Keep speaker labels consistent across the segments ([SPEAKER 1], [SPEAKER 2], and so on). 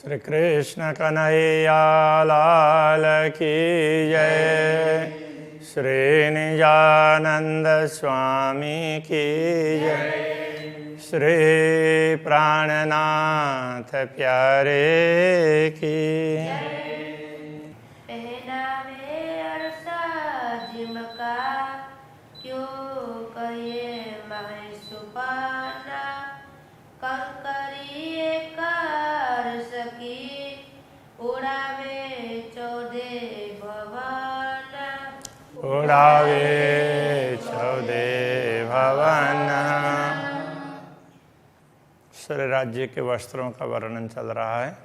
[SPEAKER 1] श्री कृष्ण कन्हैया लाल की जय। श्री निजानंद स्वामी की जय। श्री प्राणनाथ प्यारे की उड़ावे चौदे भवन। श्री राज्य के वस्त्रों का वर्णन चल रहा है।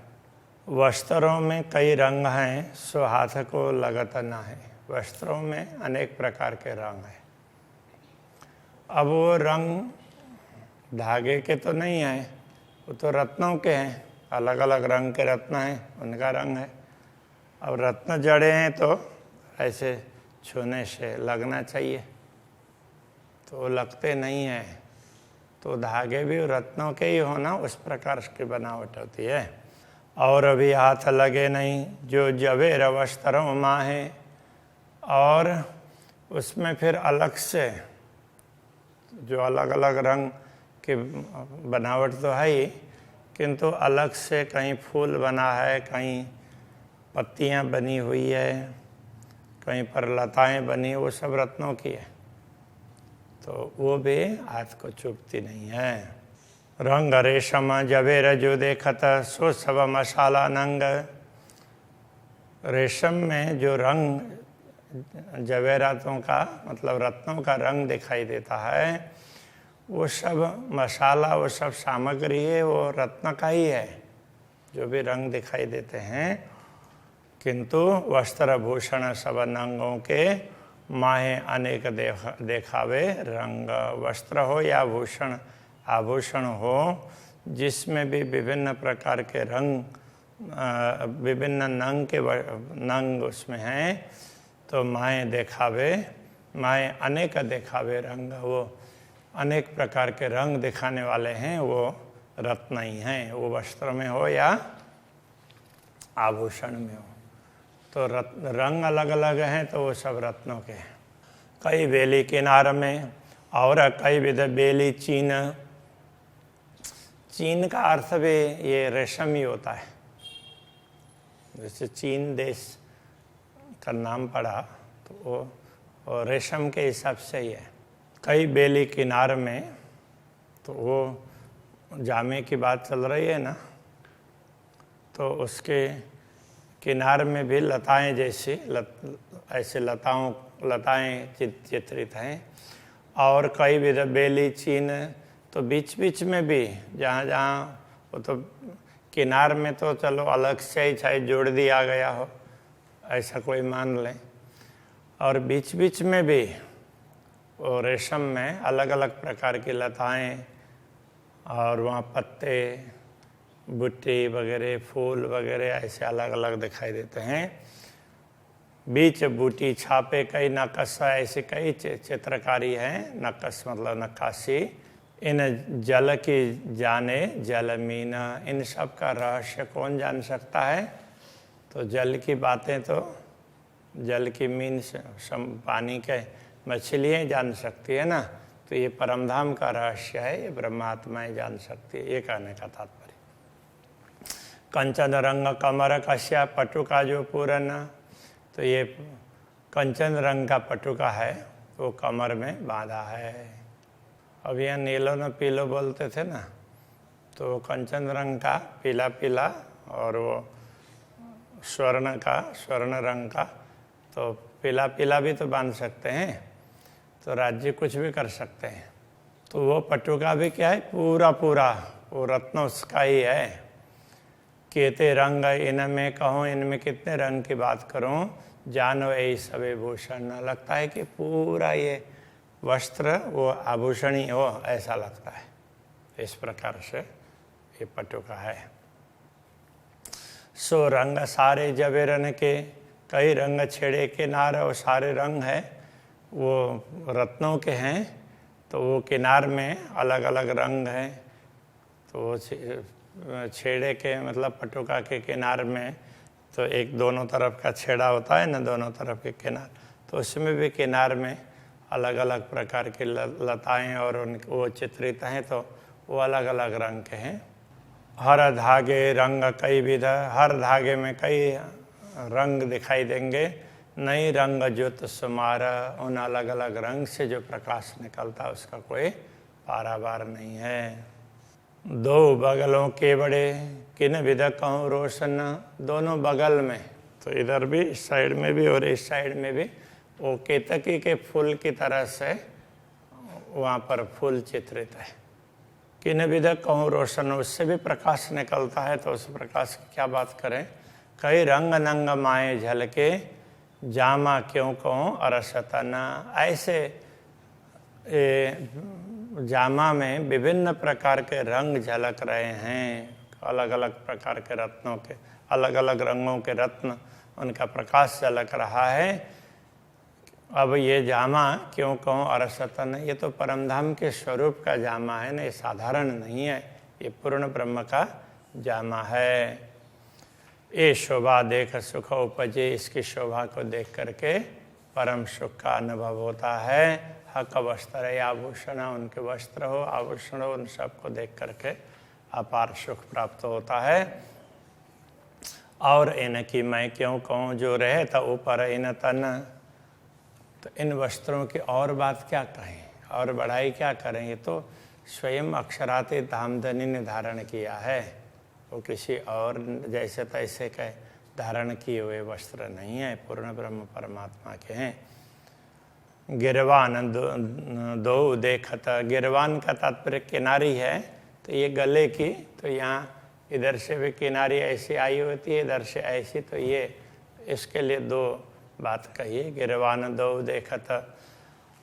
[SPEAKER 1] वस्त्रों में कई रंग हैं, सो हाथ को लगत न है। वस्त्रों में अनेक प्रकार के रंग हैं। अब वो रंग धागे के तो नहीं है, वो तो रत्नों के हैं। अलग अलग रंग के रत्न हैं, उनका रंग है। अब रत्न जड़े हैं तो ऐसे छूने से लगना चाहिए, तो लगते नहीं हैं। तो धागे भी रत्नों के ही होना, उस प्रकार की बनावट होती है। और अभी हाथ लगे नहीं जो जवेर वस्त्रों माहे। और उसमें फिर अलग से जो अलग अलग रंग की बनावट तो है ही, किंतु अलग से कहीं फूल बना है, कहीं पत्तियां बनी हुई है, कहीं पर लताएं बनी, वो सब रत्नों की है, तो वो भी हाथ को चुभती नहीं है। रंग रेशम जवेर जो देखत सो सब मसाला नंग। रेशम में जो रंग जवेरातों का मतलब रत्नों का रंग दिखाई देता है, वो सब मसाला, वो सब सामग्री है, वो रत्न का ही है, जो भी रंग दिखाई देते हैं। किंतु वस्त्र भूषण सब नंगों के माहे अनेक देखावे रंग। वस्त्र हो या भूषण आभूषण हो, जिसमें भी विभिन्न प्रकार के रंग, विभिन्न नंग उसमें हैं, तो माहे देखावे, माहे अनेक देखावे रंग। वो अनेक प्रकार के रंग दिखाने वाले हैं, वो रत्न ही हैं, वो वस्त्र में हो या आभूषण में हो। तो रंग अलग अलग हैं, तो वो सब रत्नों के हैं। कई बेली किनार में और कई विध बेली चीन। चीन का अर्थ भी ये रेशम ही होता है। जैसे चीन देश का नाम पड़ा तो वो रेशम के हिसाब से ही है। कई बेली किनार में, तो वो जामे की बात चल रही है ना, तो उसके किनार में भी लताएं जैसी ऐसे लताएं चित्रित हैं। और कई विध बेली चीन, तो बीच बीच में भी जहाँ जहाँ, वो तो किनार में तो चलो अलग से ही चाहे जोड़ दिया गया हो, ऐसा कोई मान लें। और बीच बीच में भी वो रेशम में अलग अलग प्रकार की लताएं, और वहाँ पत्ते, बुट्टी वगैरह, फूल वगैरह ऐसे अलग अलग दिखाई देते हैं। बीच बूटी छापे कई नक्काश, ऐसे कई चित्रकारी हैं। नक्काश मतलब नक्काशी। इन जल की जाने जल मीना। इन सब का रहस्य कौन जान सकता है? तो जल की बातें तो जल की मीन से पानी के मछलियाँ जान सकती है ना, तो ये परमधाम का रहस्य है, ये ब्रह्मात्माएँ जान सकती है, ये कहने का तात्पर्य। कंचन रंग कमर कश्या पटुका जो पूरन। तो ये कंचन रंग का पटुका है, वो कमर में बांधा है। अब यहाँ नीलो न पीलो बोलते थे ना, तो कंचन रंग का पीला पीला, और वो स्वर्ण रंग का, तो पीला पीला भी तो बांध सकते हैं। तो राज्य कुछ भी कर सकते हैं। तो वो पटुका भी क्या है, पूरा पूरा वो रत्न उसका ही है। केते रंग इनमें कहूँ, इनमें कितने रंग की बात करूँ, जानो यही सभी भूषण। लगता है कि पूरा ये वस्त्र वो आभूषण ही हो, ऐसा लगता है। इस प्रकार से ये पटुका है। सो रंग सारे जवेरन के, कई रंग छेड़े किनार। और सारे रंग है वो रत्नों के हैं, तो वो किनार में अलग अलग रंग हैं। तो छेड़े के मतलब पटुका के किनार में तो एक दोनों तरफ का छेड़ा होता है ना, दोनों तरफ के किनार, तो उसमें भी किनार में अलग अलग प्रकार की लताएं और उनके वो चित्रित हैं, तो वो अलग अलग रंग के हैं। हर धागे रंग कई विध, हर धागे में कई रंग दिखाई देंगे। नई रंग ज्योत सुमार, उन अलग अलग रंग से जो प्रकाश निकलता उसका कोई पारावार नहीं है। दो बगलों के बड़े किन विध कहूँ रोशन, दोनों बगल में, तो इधर भी इस साइड में भी और इस साइड में भी वो केतकी के फूल की तरह से वहाँ पर फूल चित्रित है। किन विध कहूँ रोशन, उससे भी प्रकाश निकलता है, तो उस प्रकाश की क्या बात करें। कई रंग नंग माए झलके, जामा क्यों कहूँ अरसतन, ऐसे जामा में विभिन्न प्रकार के रंग झलक रहे हैं, अलग अलग प्रकार के रत्नों के, अलग अलग रंगों के रत्न, उनका प्रकाश झलक रहा है। अब ये जामा क्यों कहूँ अरसतन, ये तो परमधाम के स्वरूप का जामा है ना, ये साधारण नहीं है, ये पूर्ण ब्रह्म का जामा है। ये शोभा देख सुख उपजे, इसकी शोभा को देख करके परम सुख का अनुभव होता है। हक वस्त्र या आभूषण, उनके वस्त्र हो आभूषण हो, उन सबको देख करके अपार सुख प्राप्त होता है। और इनकी मैं क्यों कहूँ, जो रहे था ऊपर इन तन, तो इन वस्त्रों की और बात क्या कहें और बढ़ाई क्या करें, ये तो स्वयं अक्षराते धामधनी ने धारण किया है, वो किसी और जैसे तैसे के धारण किए हुए वस्त्र नहीं है, पूर्ण ब्रह्म परमात्मा के हैं। गिरवान दो देखत, गिरवान का तात्पर्य किनारी है, तो ये गले की, तो यहाँ इधर से भी किनारी ऐसी आई होती है, इधर से ऐसी, तो ये इसके लिए दो बात कही। गिरवान दो देखत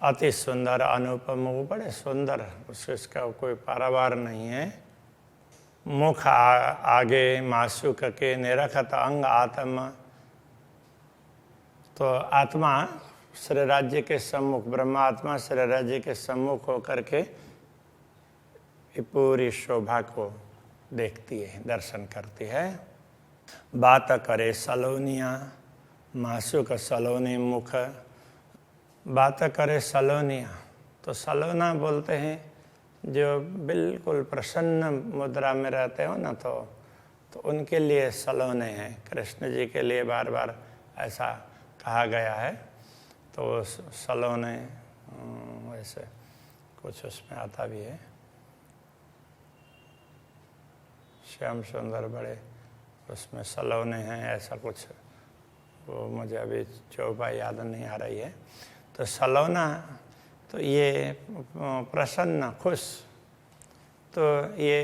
[SPEAKER 1] अति सुंदर अनुपम, वो बड़े सुंदर, उसका कोई पारावार नहीं है। मुख आगे मासूक के निरखत अंग आत्मा, तो आत्मा श्री राज्य के सम्मुख, ब्रह्मात्मा श्री राज्य के सम्मुख होकर के पूरी शोभा को देखती है, दर्शन करती है। बात करे सलोनिया, मासूक सलोनी मुख, बात करे सलोनिया, तो सलोना बोलते हैं जो बिल्कुल प्रसन्न मुद्रा में रहते हो ना, तो उनके लिए सलोने हैं। कृष्ण जी के लिए बार बार ऐसा कहा गया है, तो सलोने वैसे कुछ उसमें आता भी है, श्याम सुंदर बड़े, उसमें सलोने हैं ऐसा कुछ, वो मुझे अभी चौपा याद नहीं आ रही है। तो सलोना, तो ये प्रसन्न खुश, तो ये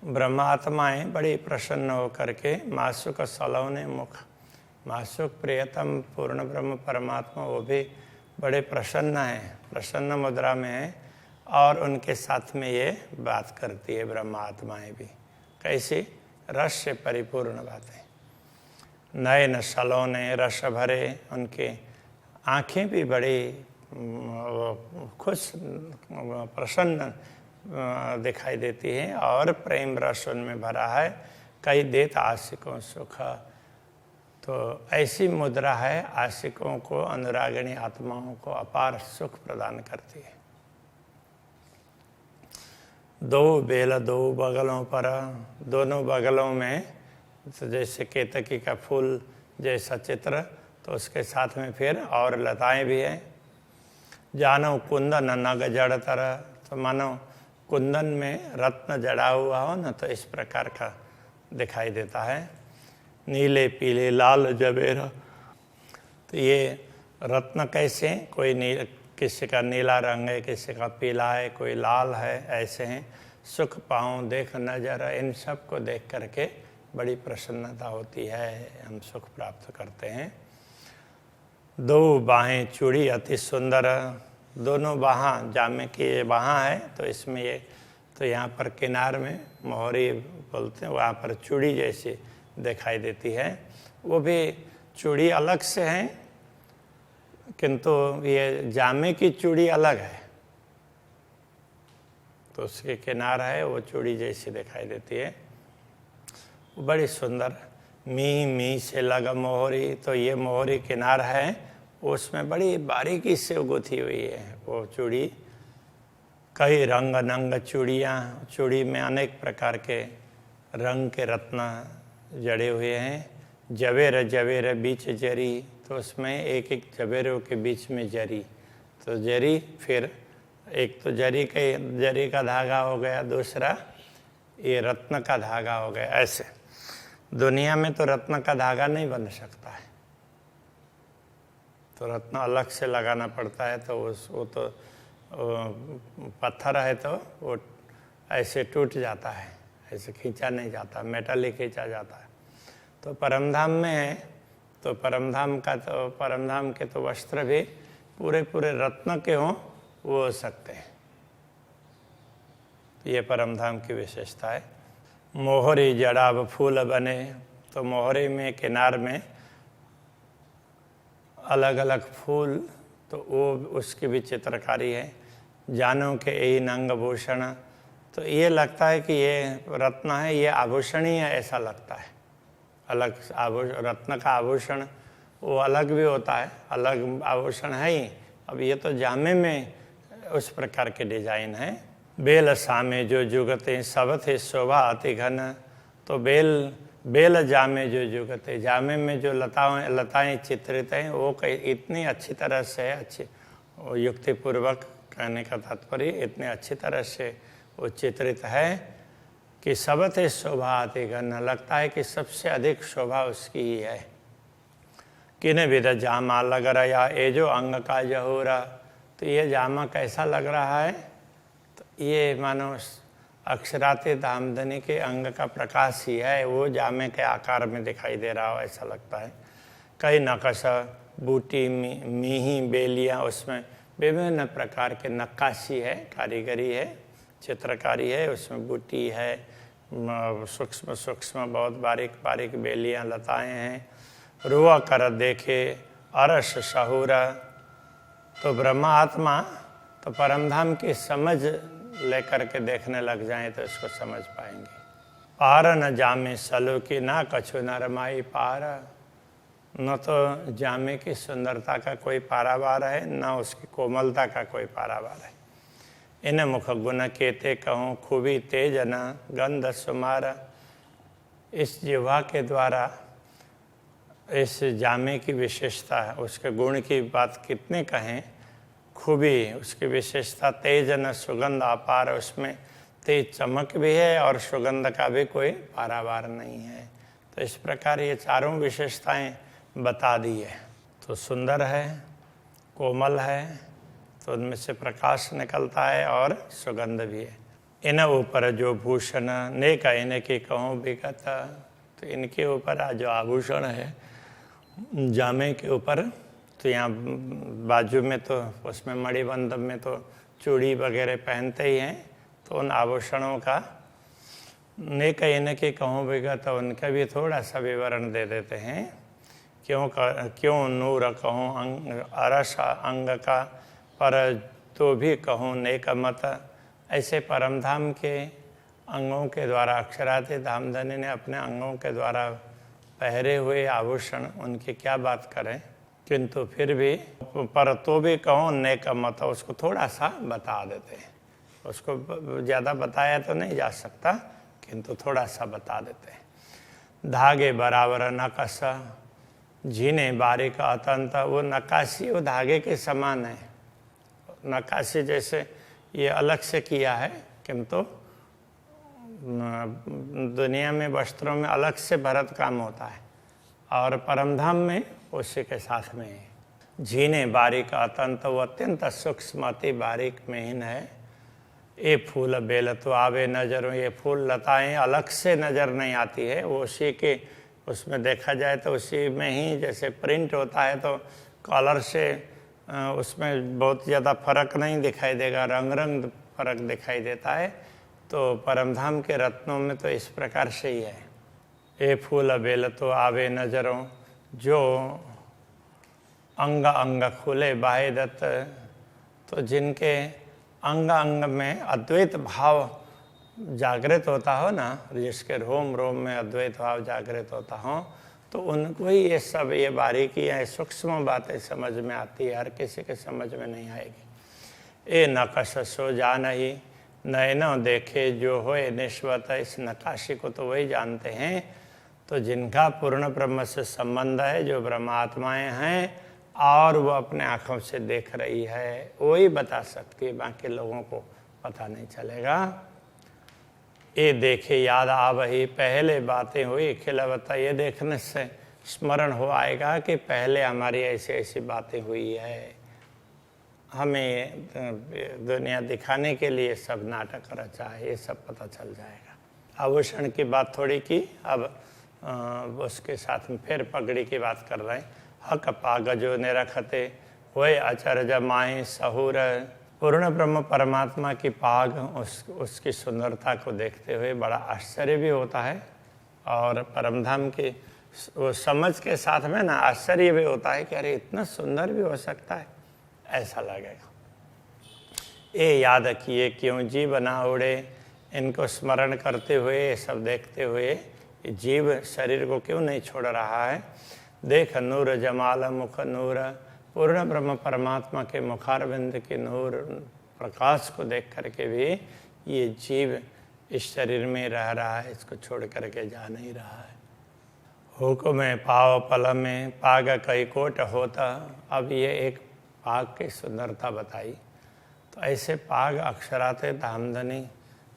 [SPEAKER 1] ब्रह्मात्माएं बड़ी प्रसन्न होकर के मासूक सलोने मुख, मासूक प्रियतम पूर्ण ब्रह्म परमात्मा वो भी बड़े प्रसन्न हैं, प्रसन्न मुद्रा में है, और उनके साथ में ये बात करती है ब्रह्मात्माएं भी। कैसी? रस से परिपूर्ण बातें, नयन सलोने रस भरे, उनके आँखें भी बड़ी खुश प्रसन्न दिखाई देती हैं, और प्रेम रस उनमें भरा है। कई देत आशिकों सुख, तो ऐसी मुद्रा है आशिकों को, अनुरागिणी आत्माओं को अपार सुख प्रदान करती है। दो बेल दो बगलों पर, दोनों बगलों में, तो जैसे केतकी का फूल जैसा चित्र, तो उसके साथ में फिर और लताएं भी हैं। जानो कुंदन नग जड़ तरह, तो मानो कुंदन में रत्न जड़ा हुआ हो ना, तो इस प्रकार का दिखाई देता है। नीले पीले लाल जबेरा, तो ये रत्न कैसे, कोई किसी का नीला रंग है, किसी का पीला है, कोई लाल है, ऐसे हैं। सुख पाऊँ देख नजर, इन सब को देख करके बड़ी प्रसन्नता होती है, हम सुख प्राप्त करते हैं। दो बाहें चूड़ी अति सुंदर, दोनों बाहाँ जामे की ये बाहाँ है, तो इसमें ये, तो यहाँ पर किनार में मोहरी बोलते हैं, वहाँ पर चूड़ी जैसी दिखाई देती है। वो भी चूड़ी अलग से हैं, किंतु ये जामे की चूड़ी अलग है। तो उसके किनार है वो चूड़ी जैसी दिखाई देती है, बड़ी सुंदर। मी मी से लगा मोहरी, तो ये मोहरी किनार है, उसमें बड़ी बारीकी से गुथी हुई है वो चूड़ी। कई रंग नंग चूड़ियाँ, चूड़ी में अनेक प्रकार के रंग के रत्न जड़े हुए हैं। जवेर जवेर बीच जरी, तो उसमें एक एक जवेरों के बीच में जरी, तो जरी फिर एक तो जरी का धागा हो गया, दूसरा ये रत्न का धागा हो गया। ऐसे दुनिया में तो रत्न का धागा नहीं बन सकता है, तो रत्न अलग से लगाना पड़ता है। तो वो तो पत्थर है तो वो ऐसे टूट जाता है, ऐसे खींचा नहीं जाता, मेटल ही खींचा जाता है। तो परमधाम में है, तो परमधाम के तो वस्त्र भी पूरे पूरे रत्न के हों वो हो सकते हैं। तो ये परमधाम की विशेषता है। मोहरी जड़ाब फूल बने, तो मोहरी में किनार में अलग अलग फूल, तो वो उसकी भी चित्रकारी है। जानों के यही नंग भूषण, तो ये लगता है कि ये रत्न है, ये आभूषण ही है, ऐसा लगता है। अलग रत्न का आभूषण वो अलग भी होता है, अलग आभूषण है ही। अब ये तो जामे में उस प्रकार के डिजाइन है। बेल सामे जो जुगते सब थे शोभा अति घन, तो बेल जामे जो जुगते, जामे में जो लताएं चित्रित हैं वो इतनी अच्छी तरह से, अच्छी युक्तिपूर्वक कहने का तात्पर्य, इतने अच्छी तरह से वो चित्रित है कि सब थे शोभा अति घन, लगता है कि सबसे अधिक शोभा उसकी ही है। किन विध जामा लग रहा ये जो अंग का जहूरा, तो ये जामा कैसा लग रहा है, तो ये मानो अक्षराते दामदनी के अंग का प्रकाश ही है, वो जामे के आकार में दिखाई दे रहा हो ऐसा लगता है। कई नकश बूटी मीही बेलियाँ, उसमें विभिन्न प्रकार के नक्काशी है, कारीगरी है, चित्रकारी है, उसमें बूटी है, सूक्ष्म सूक्ष्म बहुत बारीक बारीक बेलियाँ लताएं हैं। रुआ कर देखे अरस शहूरा, तो ब्रह्मा आत्मा तो परमधाम की समझ लेकर के देखने लग जाएं तो इसको समझ पाएंगे। पार न जामे सलो की ना कछु न रमाई पार, न तो जामे की सुंदरता का कोई पारावार है, न उसकी कोमलता का कोई पारावार है। इन मुख गुण केते कहूँ खूबी तेज न गंध सुमार, इस जिह्वा के द्वारा इस जामे की विशेषता है, उसके गुण की बात कितने कहें। खूबी उसकी विशेषता तेज न सुगंध अपार, उसमें तेज चमक भी है और सुगंध का भी कोई पारावार नहीं है। तो इस प्रकार ये चारों विशेषताएं बता दी है। तो सुंदर है, कोमल है, तो उनमें से प्रकाश निकलता है और सुगंध भी है। इन ऊपर जो भूषण नेक इनके कहूँ विगत, तो इनके ऊपर जो आभूषण है जामे के ऊपर, तो यहाँ बाजू में तो उसमें मणिबंध में तो चूड़ी वगैरह पहनते ही हैं, तो उन आभूषणों का नेक इनके कहूँ विगत, तो उनका भी थोड़ा सा विवरण दे देते हैं। क्यों नूर कहूँ अरस अंग का, पर तो भी कहूँ नेक मत, ऐसे परमधाम के अंगों के द्वारा अक्षराते धामधनी ने अपने अंगों के द्वारा पहरे हुए आभूषण उनकी क्या बात करें, किंतु फिर भी पर तो भी कहूँ नेक मत, उसको थोड़ा सा बता देते हैं। उसको ज़्यादा बताया तो नहीं जा सकता, किंतु थोड़ा सा बता देते हैं। धागे बराबर नकश झीने बारीक अतंत, वो नक्काशी वो धागे के समान है। नक्काशी जैसे ये अलग से किया है, किंतु दुनिया में वस्त्रों में अलग से भरत काम होता है और परमधाम में उसी के साथ में है। झीने बारीक अतंत, वो अत्यंत सूक्ष्म अति बारीक महीन है। ये फूल बेल तो आवे नजरों, ये फूल लताएं अलग से नज़र नहीं आती है, वो उसी के उसमें देखा जाए तो उसी में ही जैसे प्रिंट होता है, तो कलर से उसमें बहुत ज़्यादा फर्क नहीं दिखाई देगा, रंग फर्क दिखाई देता है। तो परमधाम के रत्नों में तो इस प्रकार से ही है। ये फूल बेल तो आवे नजरों, जो अंग अंग खुले बाहे दत्त, तो जिनके अंग अंग में अद्वैत भाव जागृत होता हो ना, जिसके रोम रोम में अद्वैत भाव जागृत होता हो, तो उनको ही ये सब ये बारीकियाँ सूक्ष्म बातें समझ में आती है, हर किसी के समझ में नहीं आएगी। ए नकशो जान ही नैनो देखे जो होए निश्वत, इस नकाशी को तो वही जानते हैं तो जिनका पूर्ण ब्रह्म से संबंध है, जो ब्रह्मात्माएं हैं और वो अपने आँखों से देख रही है, वही बता सकती है, बाकी लोगों को पता नहीं चलेगा। ये देखे याद आ वही पहले बातें हुई खिलावता, ये देखने से स्मरण हो आएगा कि पहले हमारी ऐसी ऐसी बातें हुई है। हमें दुनिया दिखाने के लिए सब नाटक रचा है, ये सब पता चल जाएगा। आभूषण की बात थोड़ी की, अब उसके साथ में फिर पगड़ी की बात कर रहे हैं। हक पाग जो निरखते हुए अचरज माए सहूर, पूर्ण ब्रह्म परमात्मा की पाग उसकी सुंदरता को देखते हुए बड़ा आश्चर्य भी होता है, और परमधाम की वो समझ के साथ में ना आश्चर्य भी होता है कि अरे इतना सुंदर भी हो सकता है, ऐसा लगेगा। ये याद किए क्यों जीव ना उड़े, इनको स्मरण करते हुए, सब देखते हुए जीव शरीर को क्यों नहीं छोड़ रहा है। देख नूर जमाल मुख नूर, पूर्ण ब्रह्म परमात्मा के मुखारविंद के नूर प्रकाश को देख करके भी ये जीव इस शरीर में रह रहा है, इसको छोड़ करके जा नहीं रहा है। हुक्म पाव पल में पाग कई कोट होता, अब ये एक पाग की सुंदरता बताई। तो ऐसे पाग अक्षराते धामधनी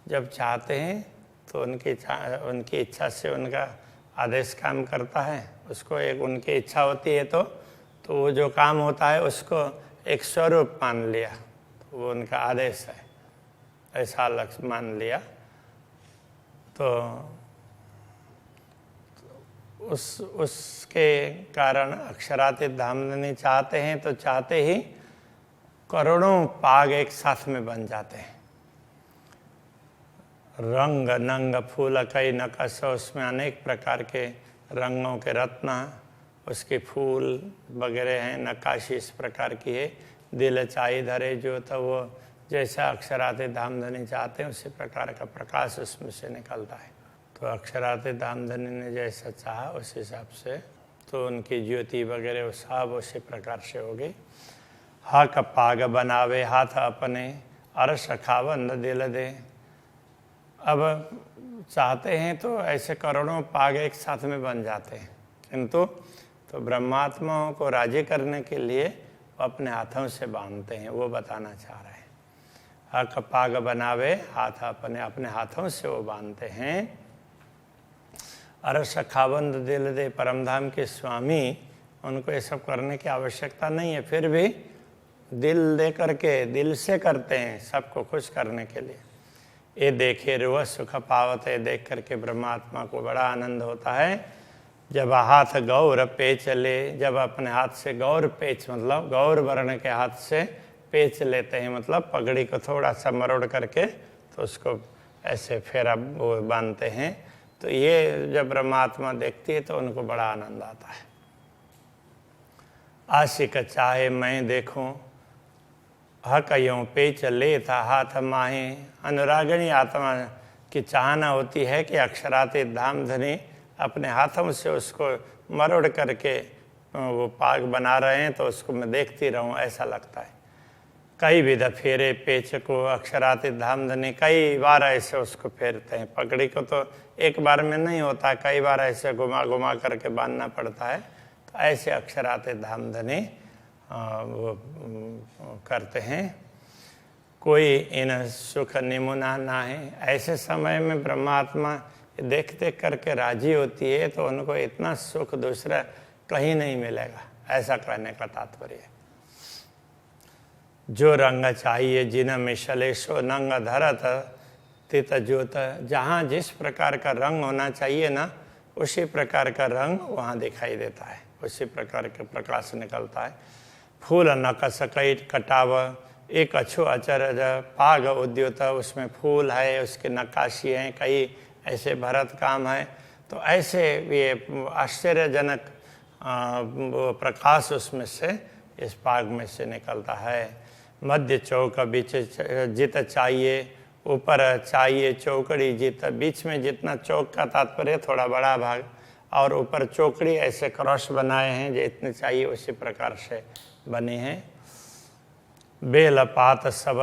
[SPEAKER 1] जब चाहते हैं तो उनकी इच्छा से उनका आदेश काम करता है, उसको एक उनकी इच्छा होती है तो वो जो काम होता है उसको एक स्वरूप मान लिया, तो वो उनका आदेश है, ऐसा लक्ष्य मान लिया। तो उसके कारण अक्षरातीत धामधनी चाहते हैं तो चाहते ही करोड़ों पाग एक साथ में बन जाते हैं। रंग नंग फूल कई नकश, उसमें अनेक प्रकार के रंगों के रत्न, उसके फूल वगैरह हैं, नक्काशी इस प्रकार की है। दिल चाई धरे जो, तो वो जैसा अक्षरातीत धामधनी चाहते हैं उसी प्रकार का प्रकाश उसमें से निकलता है। तो अक्षरातीत धामधनी ने जैसा चाहा उस हिसाब से तो उनकी ज्योति वगैरह सब उसी प्रकार से हो गई। हक पाग बनावे हाथ अपने, अरस खावंद दिल दे। अब चाहते हैं तो ऐसे करोड़ों पाग एक साथ में बन जाते हैं, किंतु तो ब्रह्मात्माओं को राजी करने के लिए वो अपने हाथों से बांधते हैं, वो बताना चाह रहे हैं। हक पाग बनावे हाथ अपने, अपने हाथों से वो बांधते हैं। अरस खावंद दिल दे, परमधाम के स्वामी, उनको ये सब करने की आवश्यकता नहीं है, फिर भी दिल दे करके दिल से करते हैं सबको खुश करने के लिए। ये देखे रोज सुख पावत है, देख करके ब्रह्मात्मा को बड़ा आनंद होता है। जब हाथ गौर पेच ले, जब अपने हाथ से गौर पेच मतलब गौर वर्ण के हाथ से पेच लेते हैं, मतलब पगड़ी को थोड़ा सा मरोड़ करके तो उसको ऐसे फेरा वो बांधते हैं। तो ये जब ब्रह्मात्मा देखती है तो उनको बड़ा आनंद आता है। आशिक चाहे मैं देखूं, हक यूं पेच ले था हाथ माहे। अनुरागिणी आत्मा की चाहना होती है कि अक्षरातीत धामधनी अपने हाथों से उसको मरोड़ करके वो पाग बना रहे हैं तो उसको मैं देखती रहूं, ऐसा लगता है। कई विध फेरे पेच को, अक्षरातीत धामधनी कई बार ऐसे उसको फेरते हैं। पगड़ी को तो एक बार में नहीं होता, कई बार ऐसे घुमा घुमा करके बांधना पड़ता है। तो ऐसे अक्षरातीत धामधनी वो करते हैं। कोई इन सुख निमुना ना है, ऐसे समय में ब्रह्मात्मा देख देख करके राजी होती है तो उनको इतना सुख दूसरा कहीं नहीं मिलेगा, ऐसा कहने का तात्पर्य है। जो रंग चाहिए जिन मिशले सो नंग धरत तित ज्योत, जहाँ जिस प्रकार का रंग होना चाहिए ना उसी प्रकार का रंग वहाँ दिखाई देता है, उसी प्रकार के प्रकाश निकलता है। फूल नकस कई कटाव एक अछो अचरज पाग उद्योत, उसमें फूल है, उसके नक्काशी हैं, कई ऐसे भरत काम है। तो ऐसे ये आश्चर्यजनक प्रकाश उसमें से इस पाग में से निकलता है। मध्य चौक बीच जित चाहिए, ऊपर चाहिए चौकड़ी जित, बीच में जितना चौक का तात्पर्य थोड़ा बड़ा भाग, और ऊपर चौकड़ी ऐसे क्रॉस बनाए हैं जितने चाहिए उसी प्रकार से बने हैं। बेल पात सब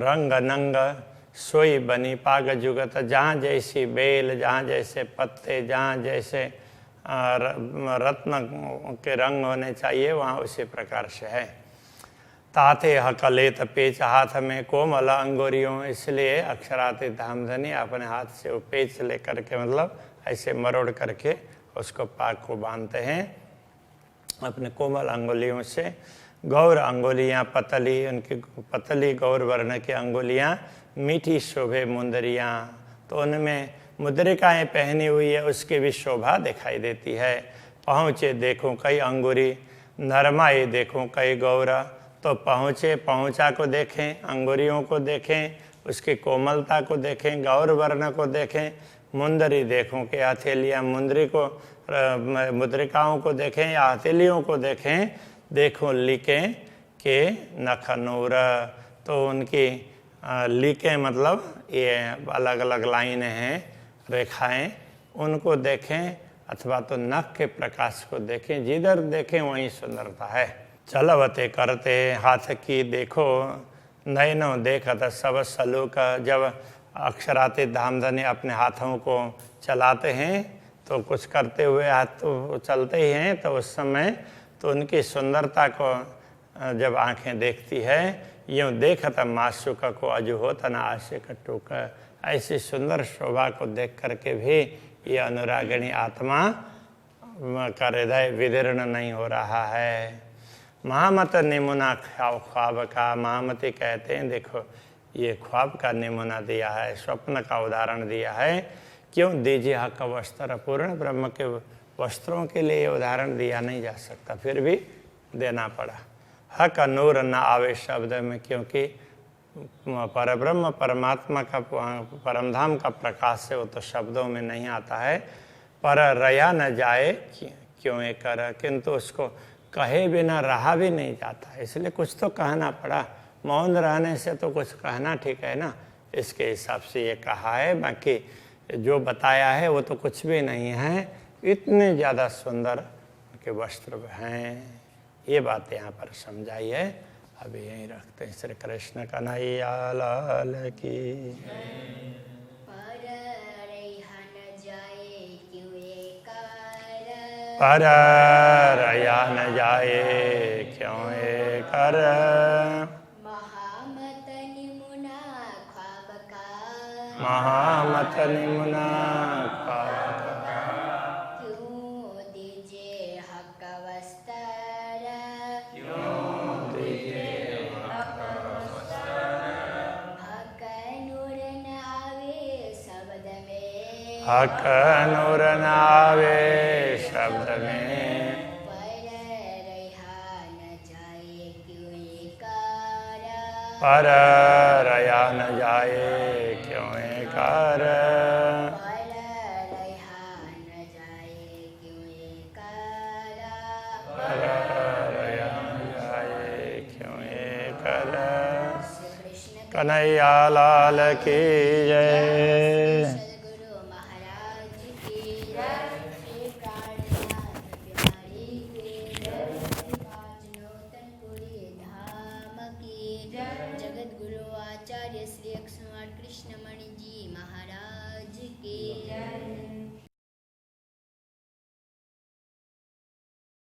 [SPEAKER 1] रंग नंग सोई बनी पाग जुगत, जहाँ जैसी बेल, जहाँ जैसे पत्ते, जहाँ जैसे रत्न के रंग होने चाहिए वहाँ उसी प्रकार से है। ताते हकलेत पेच हाथ में कोमल अंगुरियों, इसलिए अक्षराते धामधनी अपने हाथ से वो पेच लेकर के मतलब ऐसे मरोड़ करके उसको पाक को बांधते हैं अपने कोमल अंगुलियों से। गौर अंगुलियाँ पतली, उनकी पतली गौर वर्ण की अंगुलियाँ, मीठी शोभे मुंदरियाँ, तो उनमें मुद्रिकाएँ पहनी हुई है उसकी भी शोभा दिखाई देती है। पहुँचे देखूँ कई अंगुरी, नरमाई देखूँ कई गौरा, तो पहुँचे पहुँचा को देखें, अंगुरियों को देखें, उसकी कोमलता को देखें, गौर वर्ण को देखें, मुंदरी देखूँ कि हथेलियाँ, मुंदरी को मुद्रिकाओं को देखें या हथेलियों को देखें, देखो लिकें के नखनूर, तो उनकी लिकें मतलब ये अलग अलग लाइनें हैं, रेखाएं, उनको देखें, अथवा तो नख के प्रकाश को देखें, जिधर देखें वहीं सुंदरता है। चलवते करते हाथ की देखो नयनों देखत सब सलूक, जब अक्षराते धामधनी अपने हाथों को चलाते हैं तो कुछ करते हुए हाथ तो चलते ही हैं, तो उस समय तो उनकी सुंदरता को जब आंखें देखती है, यूँ देखत माशुक को अजु होता न आशिक टूक, ऐसी सुंदर शोभा को देख करके भी ये अनुरागिणी आत्मा का हृदय विदीर्ण नहीं हो रहा है। महामत निमुना ख्वाब का, महामती कहते हैं देखो ये ख्वाब का निमुना दिया है, स्वप्न का उदाहरण दिया है। क्यों दीजिए हक वस्त्र, पूर्ण ब्रह्म के वस्त्रों के लिए ये उदाहरण दिया नहीं जा सकता, फिर भी देना पड़ा। हक नूर न आवे शब्द में, क्योंकि परब्रह्म परमात्मा का परमधाम का प्रकाश है, वो तो शब्दों में नहीं आता है। पर रया न जाए क्यों ये कर, किंतु उसको कहे बिना रहा भी नहीं जाता, इसलिए कुछ तो कहना पड़ा। मौन रहने से तो कुछ कहना ठीक है ना, इसके हिसाब से ये कहा है, बाकी जो बताया है वो तो कुछ भी नहीं है। इतने ज़्यादा सुंदर के वस्त्र हैं, ये बात यहाँ पर समझाई है। अभी यहीं रखते हैं। श्री कृष्ण कन्हैया लाल की। पर रया न जाए क्यों ये कर,
[SPEAKER 2] महामत निमुना ख्वाब का,
[SPEAKER 1] महामत निमुना ख्वाब का,
[SPEAKER 2] क्यों दीजिए हक वस्त्र,
[SPEAKER 1] क्यों दीजिए
[SPEAKER 2] हक नूर न आवे शब्द में,
[SPEAKER 1] हक नूर न आवे शब्द में,
[SPEAKER 2] पर रहा न जाए क्यों ये कर,
[SPEAKER 1] पर रया न जाए क्यों ये कर,
[SPEAKER 2] पर रहा न जाए क्यों ये कर,
[SPEAKER 1] पर रया न जाए क्यों ये कर।
[SPEAKER 2] श्री कृष्ण
[SPEAKER 1] कन्हैया लाल की जय।